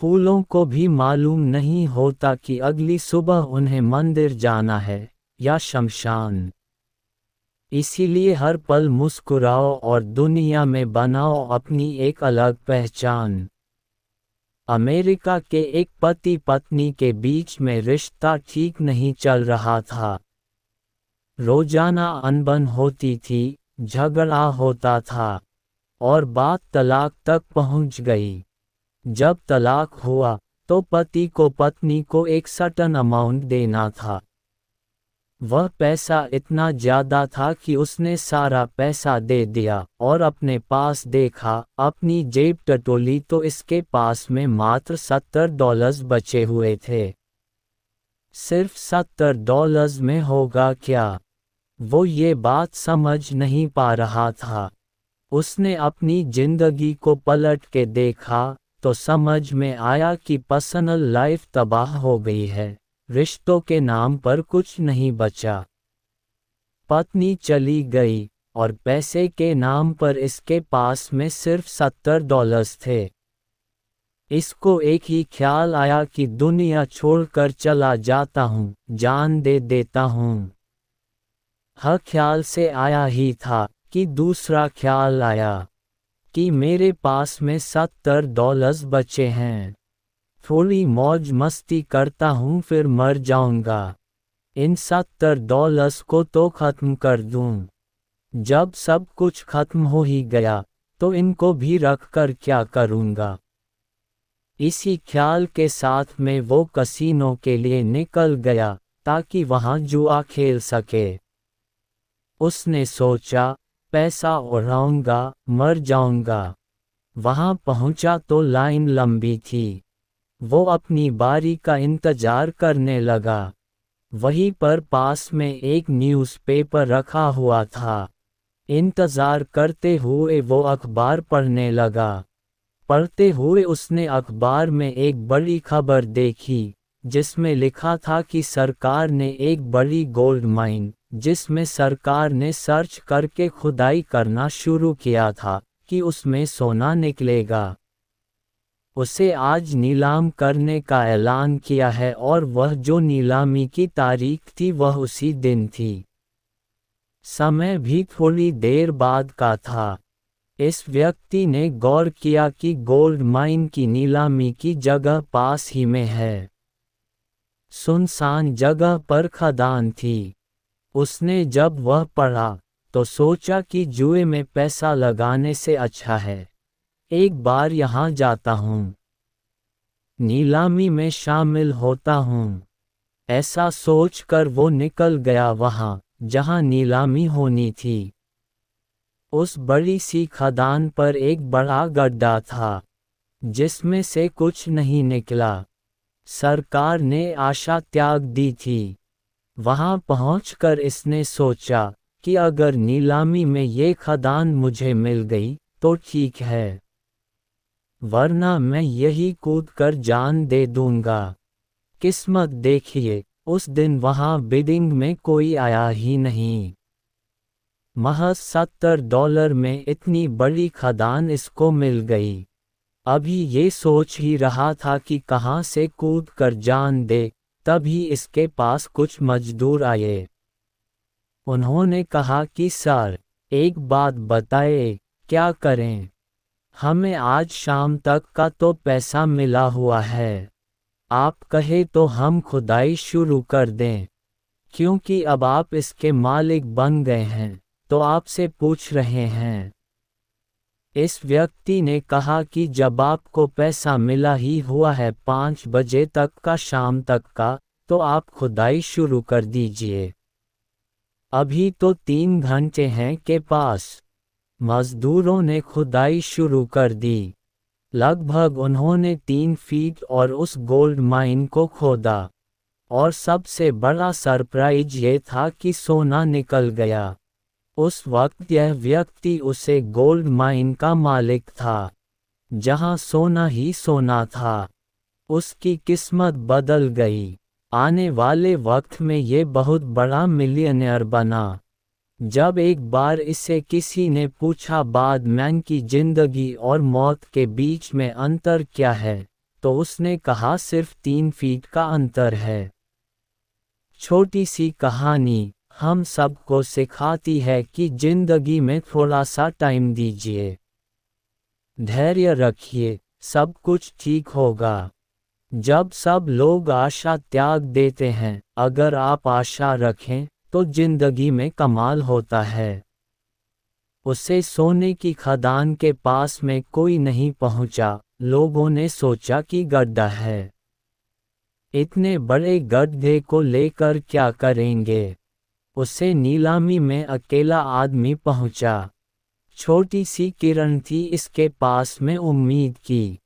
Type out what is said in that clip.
फूलों को भी मालूम नहीं होता कि अगली सुबह उन्हें मंदिर जाना है या शमशान। इसीलिए हर पल मुस्कुराओ और दुनिया में बनाओ अपनी एक अलग पहचान। अमेरिका के एक पति पत्नी के बीच में रिश्ता ठीक नहीं चल रहा था। रोजाना अनबन होती थी, झगड़ा होता था और बात तलाक तक पहुंच गई। जब तलाक हुआ तो पति को पत्नी को एक सर्टेन अमाउंट देना था। वह पैसा इतना ज्यादा था कि उसने सारा पैसा दे दिया और अपने पास देखा, अपनी जेब टटोली तो इसके पास में मात्र $70 बचे हुए थे। सिर्फ $70 में होगा क्या? वो ये बात समझ नहीं पा रहा था। उसने अपनी जिंदगी को पलट के देखा तो समझ में आया कि पर्सनल लाइफ तबाह हो गई है, रिश्तों के नाम पर कुछ नहीं बचा। पत्नी चली गई और पैसे के नाम पर इसके पास में सिर्फ $70 थे। इसको एक ही ख्याल आया कि दुनिया छोड़कर चला जाता हूँ, जान दे देता हूँ। हर ख्याल से आया ही था कि दूसरा ख्याल आया कि मेरे पास में $70 बचे हैं। थोड़ी मौज मस्ती करता हूँ फिर मर जाऊंगा। इन $70 को तो खत्म कर दूं। जब सब कुछ खत्म हो ही गया तो इनको भी रख कर क्या करूंगा। इसी ख्याल के साथ में वो कसीनो के लिए निकल गया ताकि वहां जुआ खेल सके। उसने सोचा, पैसा उड़ाऊंगा, मर जाऊंगा। वहां पहुंचा तो लाइन लंबी थी। वो अपनी बारी का इंतजार करने लगा। वहीं पर पास में एक न्यूज़पेपर रखा हुआ था। इंतजार करते हुए वो अखबार पढ़ने लगा। पढ़ते हुए उसने अखबार में एक बड़ी खबर देखी जिसमें लिखा था कि सरकार ने एक बड़ी गोल्ड माइन, जिसमें सरकार ने सर्च करके खुदाई करना शुरू किया था कि उसमें सोना निकलेगा, उसे आज नीलाम करने का ऐलान किया है और वह जो नीलामी की तारीख थी वह उसी दिन थी। समय भी थोड़ी देर बाद का था। इस व्यक्ति ने गौर किया कि गोल्ड माइन की नीलामी की जगह पास ही में है। सुनसान जगह पर खदान थी। उसने जब वह पढ़ा तो सोचा कि जुए में पैसा लगाने से अच्छा है एक बार यहाँ जाता हूँ, नीलामी में शामिल होता हूँ। ऐसा सोचकर वो निकल गया वहाँ जहाँ नीलामी होनी थी। उस बड़ी सी खदान पर एक बड़ा गड्ढा था जिसमें से कुछ नहीं निकला। सरकार ने आशा त्याग दी थी। वहां पहुंचकर इसने सोचा कि अगर नीलामी में ये खदान मुझे मिल गई तो ठीक है, वरना मैं यही कूद कर जान दे दूंगा। किस्मत देखिए, उस दिन वहां बिडिंग में कोई आया ही नहीं। महज $70 में इतनी बड़ी खदान इसको मिल गई। अभी ये सोच ही रहा था कि कहां से कूद कर जान दे, तभी इसके पास कुछ मजदूर आए। उन्होंने कहा कि सर, एक बात बताए, क्या करें? हमें आज शाम तक का तो पैसा मिला हुआ है। आप कहे तो हम खुदाई शुरू कर दें, क्योंकि अब आप इसके मालिक बन गए हैं तो आपसे पूछ रहे हैं। इस व्यक्ति ने कहा कि जब आपको पैसा मिला ही हुआ है 5 बजे तक का शाम तक का, तो आप खुदाई शुरू कर दीजिए। अभी तो 3 घंटे हैं के पास। मजदूरों ने खुदाई शुरू कर दी। लगभग उन्होंने 3 फीट और उस गोल्ड माइन को खोदा। और सबसे बड़ा सरप्राइज ये था कि सोना निकल गया। उस वक्त यह व्यक्ति उसे गोल्ड माइन का मालिक था, जहां सोना ही सोना था। उसकी किस्मत बदल गई। आने वाले वक्त में ये बहुत बड़ा मिलियनेयर बना। जब एक बार इससे किसी ने पूछा बाद मैन की जिंदगी और मौत के बीच में अंतर क्या है, तो उसने कहा सिर्फ 3 फीट का अंतर है। छोटी सी कहानी हम सबको सिखाती है कि जिंदगी में थोड़ा सा टाइम दीजिए। धैर्य रखिए, सब कुछ ठीक होगा। जब सब लोग आशा त्याग देते हैं, अगर आप आशा रखें, तो जिंदगी में कमाल होता है। उसे सोने की खदान के पास में कोई नहीं पहुंचा, लोगों ने सोचा कि गड्ढा है। इतने बड़े गड्ढे को लेकर क्या करेंगे? उसे नीलामी में अकेला आदमी पहुंचा। छोटी सी किरण थी इसके पास में उम्मीद की।